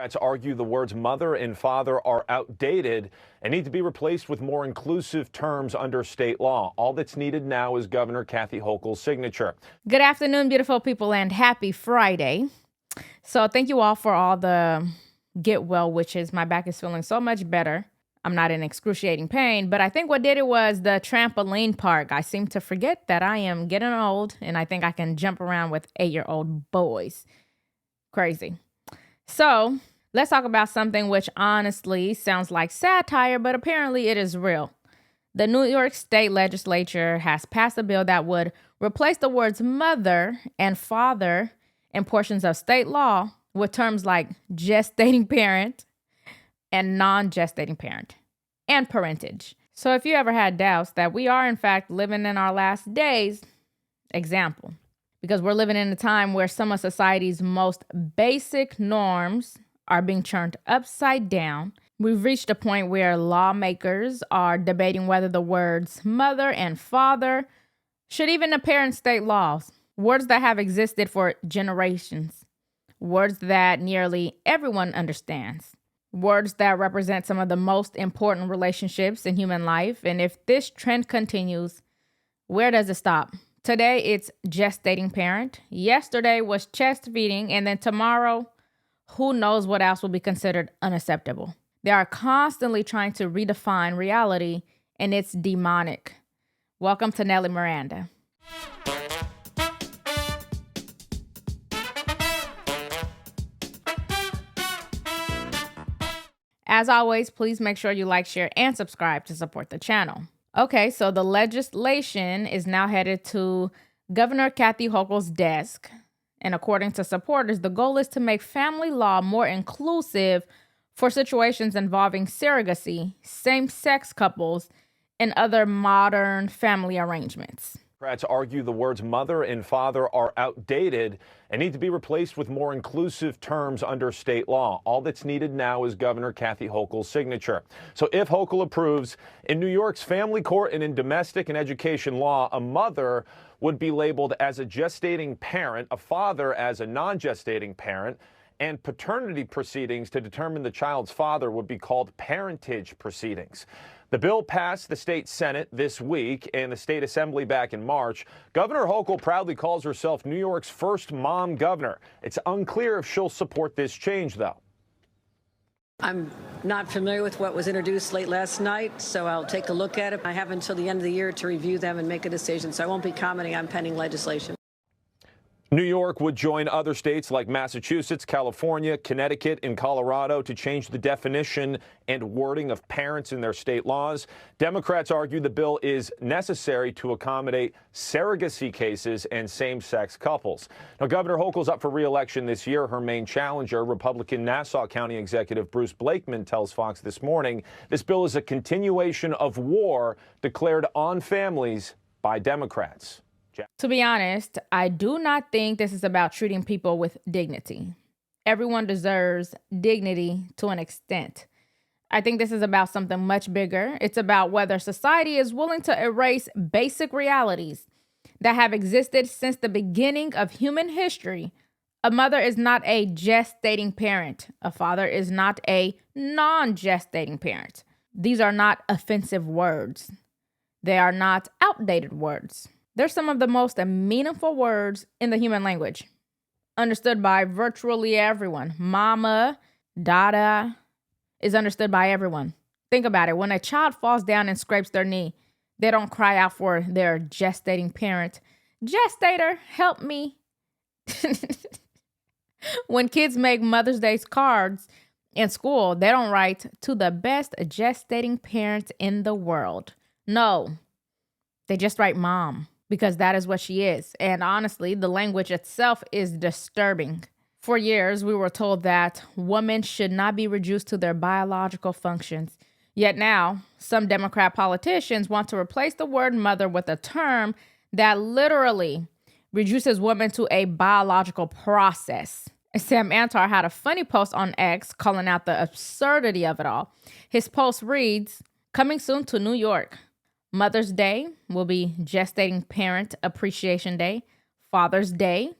Democrats argue the words mother and father are outdated and need to be replaced with more inclusive terms under state law. All that's needed now is Governor Kathy Hochul's signature. Good afternoon, beautiful people, and happy Friday. So thank you all for all the get well wishes. My back is feeling so much better. I'm not in excruciating pain, but I think what did it was the trampoline park. I seem to forget that I am getting old, and I think I can jump around with 8-year-old boys. Crazy. So let's talk about something which honestly sounds like satire, but apparently it is real. The New York State Legislature has passed a bill that would replace the words mother and father in portions of state law with terms like gestating parent and non-gestating parent and parentage. So if you ever had doubts that we are in fact living in our last days, example, because we're living in a time where some of society's most basic norms are being turned upside down. We've reached a point where lawmakers are debating whether the words mother and father should even appear in state laws. Words that have existed for generations. Words that nearly everyone understands. Words that represent some of the most important relationships in human life. And if this trend continues, where does it stop? Today, it's gestating parent. Yesterday was chest feeding. And then tomorrow, who knows what else will be considered unacceptable. They are constantly trying to redefine reality, and it's demonic. Welcome to Nelly Miranda. As always, please make sure you like, share, and subscribe to support the channel. Okay, so the legislation is now headed to Governor Kathy Hochul's desk. And according to supporters, the goal is to make family law more inclusive for situations involving surrogacy, same-sex couples, and other modern family arrangements. Democrats argue the words mother and father are outdated and need to be replaced with more inclusive terms under state law. All that's needed now is Governor Kathy Hochul's signature. So if Hochul approves, in New York's family court and in domestic and education law, a mother would be labeled as a gestating parent, a father as a non-gestating parent, and paternity proceedings to determine the child's father would be called parentage proceedings. The bill passed the state Senate this week and the state assembly back in March. Governor Hochul proudly calls herself New York's first mom governor. It's unclear if she'll support this change, though. I'm not familiar with what was introduced late last night, so I'll take a look at it. I have until the end of the year to review them and make a decision, so I won't be commenting on pending legislation. New York would join other states like Massachusetts, California, Connecticut, and Colorado to change the definition and wording of parents in their state laws. Democrats argue the bill is necessary to accommodate surrogacy cases and same-sex couples. Now, Governor Hochul's up for re-election this year. Her main challenger, Republican Nassau County Executive Bruce Blakeman, tells Fox this morning this bill is a continuation of war declared on families by Democrats. To be honest, I do not think this is about treating people with dignity. Everyone deserves dignity to an extent. I think this is about something much bigger. It's about whether society is willing to erase basic realities that have existed since the beginning of human history. A mother is not a gestating parent. A father is not a non-gestating parent. These are not offensive words. They are not outdated words. They're some of the most meaningful words in the human language, understood by virtually everyone. Mama, dada is understood by everyone. Think about it. When a child falls down and scrapes their knee, they don't cry out for their gestating parent. Gestator, help me. When kids make Mother's Day cards in school, they don't write to the best gestating parent in the world. No, they just write mom. Because that is what she is. And honestly, the language itself is disturbing. For years, we were told that women should not be reduced to their biological functions. Yet now, some Democrat politicians want to replace the word mother with a term that literally reduces women to a biological process. Sam Antar had a funny post on X calling out the absurdity of it all. His post reads, "Coming soon to New York. Mother's Day will be Gestating Parent Appreciation Day. Father's Day,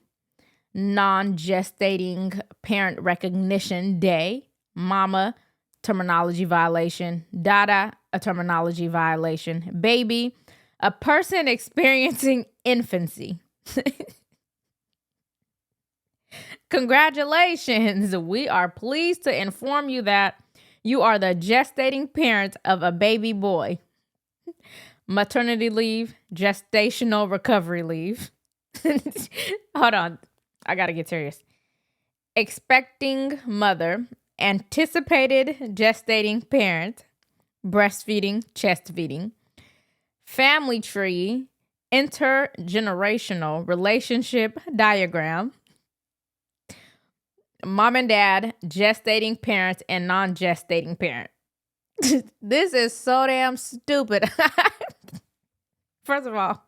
non-gestating parent recognition day. Mama, terminology violation. Dada, a terminology violation. Baby, a person experiencing infancy. Congratulations. We are pleased to inform you that you are the gestating parent of a baby boy. Maternity leave, gestational recovery leave. Hold on. I got to get serious. Expecting mother, anticipated gestating parent, breastfeeding, chest feeding, family tree, intergenerational relationship diagram, mom and dad, gestating parent, and non-gestating parent. This is so damn stupid. First of all,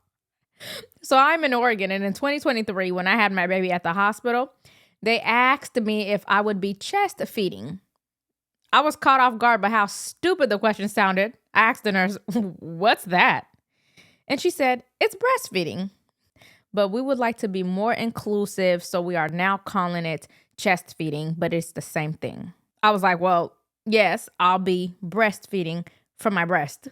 so I'm in Oregon, and in 2023, when I had my baby at the hospital, they asked me if I would be chest feeding. I was caught off guard by how stupid the question sounded. I asked the nurse, "What's that?" And she said, "It's breastfeeding. But we would like to be more inclusive, so we are now calling it chest feeding, but it's the same thing." I was like, well, yes, I'll be breastfeeding from my breast.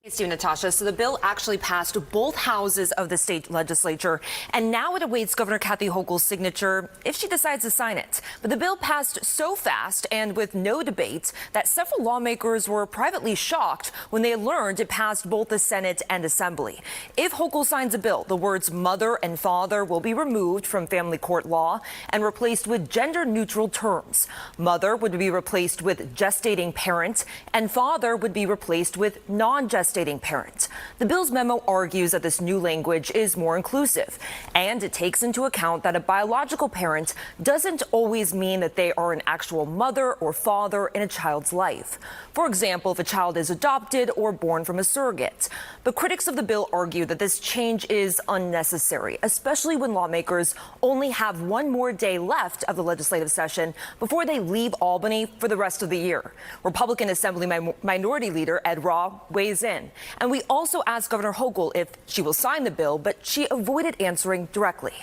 Thanks to you, Natasha. So the bill actually passed both houses of the state legislature, and now it awaits Governor Kathy Hochul's signature if she decides to sign it. But the bill passed so fast and with no debate that several lawmakers were privately shocked when they learned it passed both the Senate and Assembly. If Hochul signs a bill, the words mother and father will be removed from family court law and replaced with gender-neutral terms. Mother would be replaced with gestating parent, and father would be replaced with non-gestating parent. The bill's memo argues that this new language is more inclusive, and it takes into account that a biological parent doesn't always mean that they are an actual mother or father in a child's life. For example, if a child is adopted or born from a surrogate. But critics of the bill argue that this change is unnecessary, especially when lawmakers only have one more day left of the legislative session before they leave Albany for the rest of the year. Republican Assembly Minority Leader Ed Raw weighs in. And we also asked Governor Hochul if she will sign the bill, but she avoided answering directly.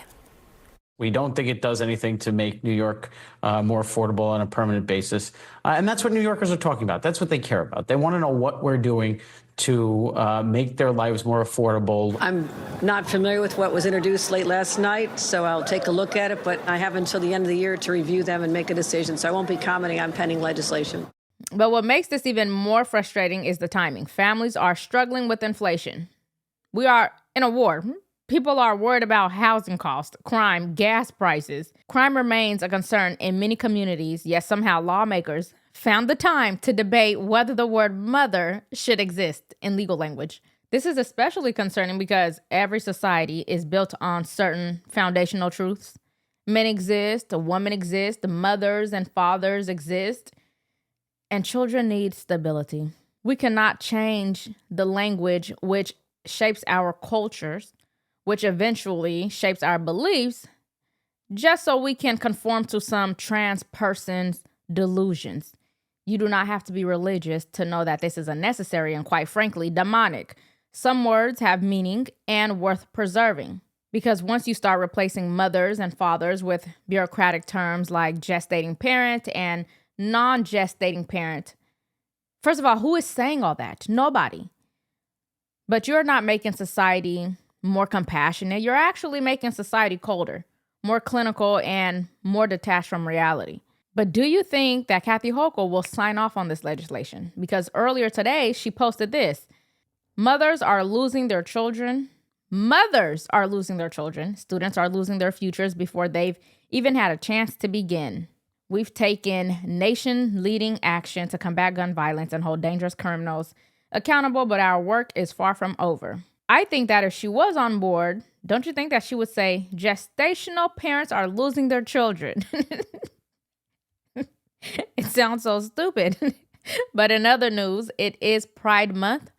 We don't think it does anything to make New York more affordable on a permanent basis. And that's what New Yorkers are talking about. That's what they care about. They want to know what we're doing to make their lives more affordable. I'm not familiar with what was introduced late last night, so I'll take a look at it. But I have until the end of the year to review them and make a decision. So I won't be commenting on pending legislation. But what makes this even more frustrating is the timing. Families are struggling with inflation. We are in a war. People are worried about housing costs, crime, gas prices. Crime remains a concern in many communities, yet somehow lawmakers found the time to debate whether the word mother should exist in legal language. This is especially concerning because every society is built on certain foundational truths. Men exist, a woman exists, mothers and fathers exist, and children need stability. We cannot change the language which shapes our cultures, which eventually shapes our beliefs, just so we can conform to some trans person's delusions. You do not have to be religious to know that this is unnecessary and, quite frankly, demonic. Some words have meaning and worth preserving, because once you start replacing mothers and fathers with bureaucratic terms like gestating parent and non-gestating parent, first of all, who is saying all that? Nobody. But you're not making society more compassionate. You're actually making society colder, more clinical, and more detached from reality. But do you think that Kathy Hochul will sign off on this legislation? Because earlier today, she posted this. Mothers are losing their children. Mothers are losing their children. Students are losing their futures before they've even had a chance to begin. We've taken nation-leading action to combat gun violence and hold dangerous criminals accountable, but our work is far from over. I think that if she was on board, don't you think that she would say, gestational parents are losing their children? It sounds so stupid. But in other news, it is Pride Month,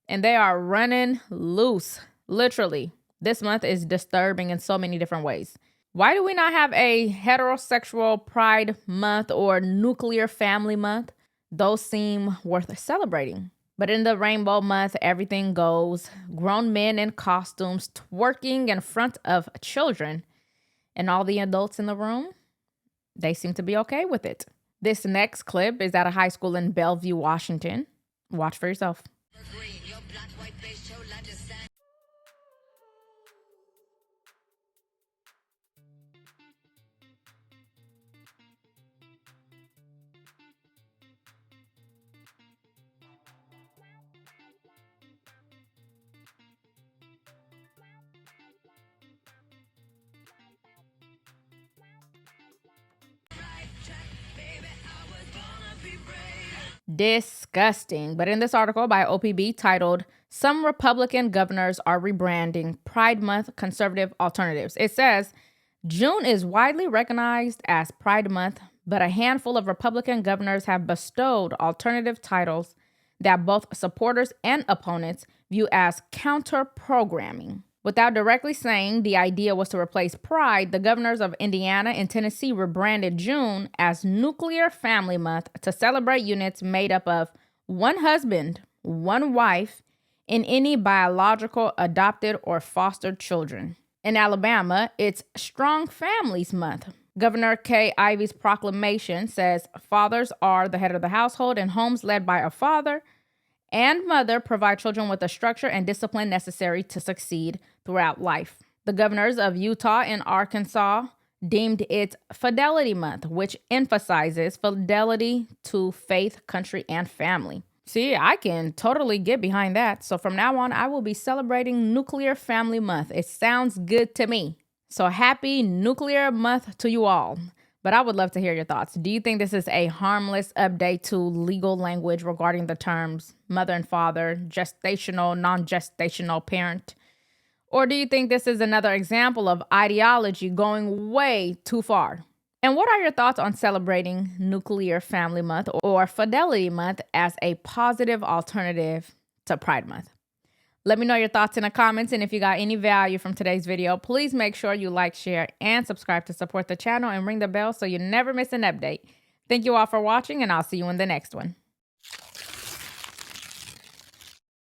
and they are running loose. Literally, this month is disturbing in so many different ways. Why do we not have a heterosexual Pride Month or nuclear family month? Those seem worth celebrating. But in the Rainbow Month, everything goes. Grown men in costumes twerking in front of children. And all the adults in the room, they seem to be okay with it. This next clip is at a high school in Bellevue, Washington. Watch for yourself. Disgusting. But in this article by OPB titled, "Some Republican Governors Are Rebranding Pride Month Conservative Alternatives," it says, June is widely recognized as Pride Month, but a handful of Republican governors have bestowed alternative titles that both supporters and opponents view as counter-programming. Without directly saying the idea was to replace Pride, the governors of Indiana and Tennessee rebranded June as Nuclear Family Month to celebrate units made up of one husband, one wife, and any biological, adopted, or fostered children. In Alabama, it's Strong Families Month. Governor Kay Ivey's proclamation says fathers are the head of the household, and homes led by a father and mother provide children with the structure and discipline necessary to succeed throughout life. The governors of Utah and Arkansas deemed it Fidelity Month, which emphasizes fidelity to faith, country, and family. See, I can totally get behind that. So from now on, I will be celebrating Nuclear Family Month. It sounds good to me. So happy Nuclear Month to you all. But I would love to hear your thoughts. Do you think this is a harmless update to legal language regarding the terms mother and father, gestational, non-gestational parent? Or do you think this is another example of ideology going way too far? And what are your thoughts on celebrating Nuclear Family Month or Fidelity Month as a positive alternative to Pride Month? Let me know your thoughts in the comments, and if you got any value from today's video, please make sure you like, share, and subscribe to support the channel and ring the bell so you never miss an update. Thank you all for watching, and I'll see you in the next one.